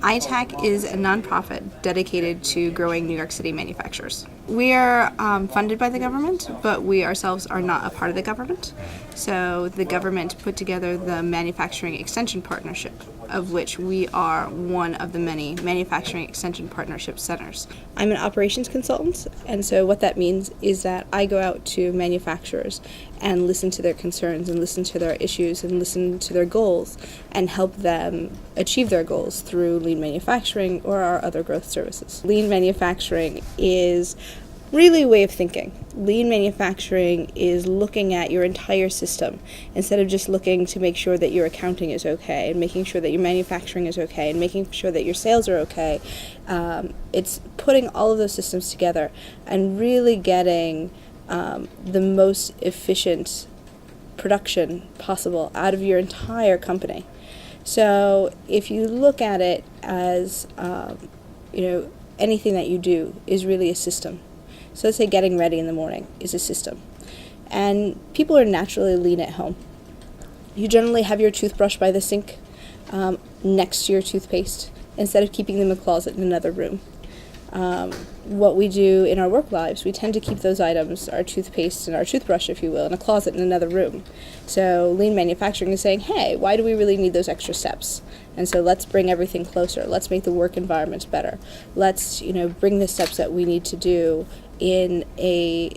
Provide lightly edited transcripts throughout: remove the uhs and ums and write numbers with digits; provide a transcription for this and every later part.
ITAC is a nonprofit dedicated to growing New York City manufacturers. We are funded by the government, but we ourselves are not a part of the government. So the government put together the Manufacturing Extension Partnership, of which we are one of the many Manufacturing Extension Partnership centers. I'm an operations consultant, and so what that means is that I go out to manufacturers and listen to their concerns and listen to their issues and listen to their goals and help them achieve their goals through lean manufacturing or our other growth services. Lean manufacturing is really a way of thinking. Lean manufacturing is looking at your entire system instead of just looking to make sure that your accounting is okay and making sure that your manufacturing is okay and making sure that your sales are okay. It's putting all of those systems together and really getting the most efficient production possible out of your entire company. So if you look at it as, anything that you do is really a system. So let's say getting ready in the morning is a system. And people are naturally lean at home. You generally have your toothbrush by the sink next to your toothpaste instead of keeping them in the closet in another room. What we do in our work lives, we tend to keep those items, our toothpaste and our toothbrush, if you will, in a closet in another room. So lean manufacturing is saying, hey, why do we really need those extra steps? And so let's bring everything closer. Let's make the work environment better. Let's, bring the steps that we need to do in a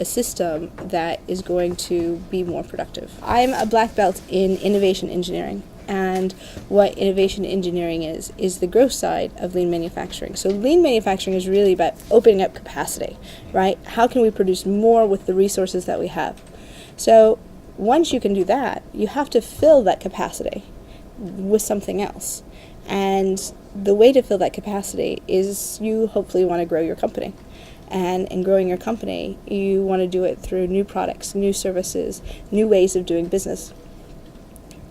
system that is going to be more productive. I'm a black belt in innovation engineering. And what innovation engineering is the growth side of lean manufacturing. So lean manufacturing is really about opening up capacity, right? How can we produce more with the resources that we have? So once you can do that, you have to fill that capacity with something else. And the way to fill that capacity is you hopefully want to grow your company. And in growing your company, you want to do it through new products, new services, new ways of doing business.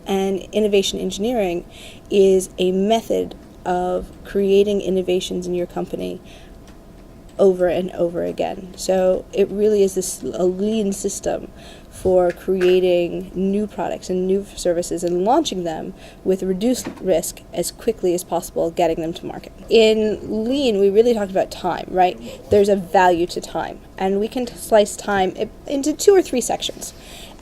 And innovation engineering is a method of creating innovations in your company over and over again. So it really is a lean system for creating new products and new services and launching them with reduced risk as quickly as possible, getting them to market. In lean, we really talked about time, right? There's a value to time, and we can slice time into 2 or 3 sections.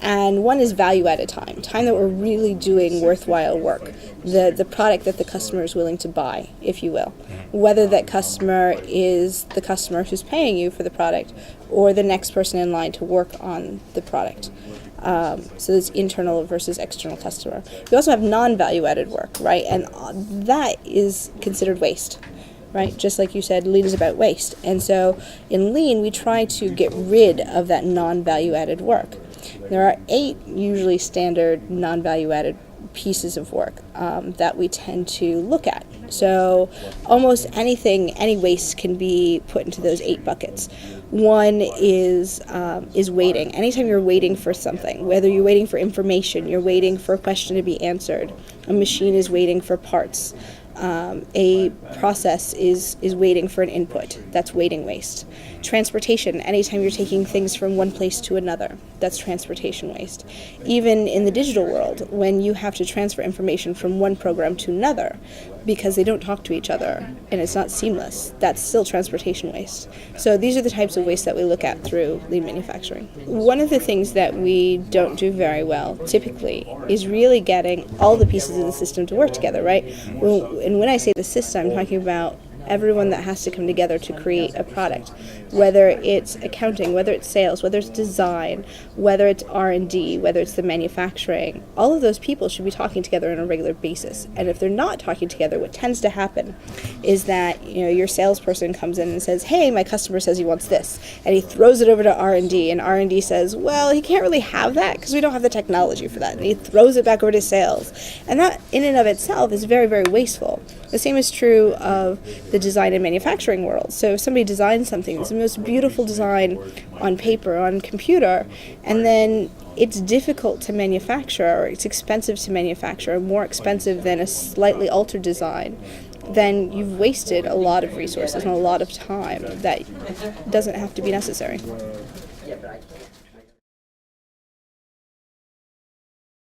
And one is value-added time that we're really doing worthwhile work, the product that the customer is willing to buy, if you will. Whether that customer is the customer who's paying you for the product or the next person in line to work on the product. So it's internal versus external customer. We also have non-value-added work, right? And that is considered waste. Right? Just like you said, lean is about waste. And so in lean, we try to get rid of that non-value-added work. There are 8 usually standard non-value-added pieces of work that we tend to look at. So almost anything, any waste can be put into those 8 buckets. One is waiting. Anytime you're waiting for something, whether you're waiting for information, you're waiting for a question to be answered, a machine is waiting for parts. A process is waiting for an input. That's waiting waste. Transportation, anytime you're taking things from one place to another, that's transportation waste. Even in the digital world, when you have to transfer information from one program to another because they don't talk to each other and it's not seamless, that's still transportation waste. So these are the types of waste that we look at through lean manufacturing. One of the things that we don't do very well, typically, is really getting all the pieces of the system to work together, right? And when I say the system, I'm talking about everyone that has to come together to create a product, whether it's accounting, whether it's sales, whether it's design, whether it's R&D, whether it's the manufacturing. All of those people should be talking together on a regular basis. And if they're not talking together, what tends to happen is that your salesperson comes in and says, hey, my customer says he wants this, and he throws it over to R&D, and R&D says, well, he can't really have that because we don't have the technology for that, and he throws it back over to sales. And that in and of itself is very, very wasteful. The same is true of the design and manufacturing world. So if somebody designs something, it's the most beautiful design on paper, on computer, and then it's difficult to manufacture, or it's expensive to manufacture, more expensive than a slightly altered design, then you've wasted a lot of resources and a lot of time that doesn't have to be necessary.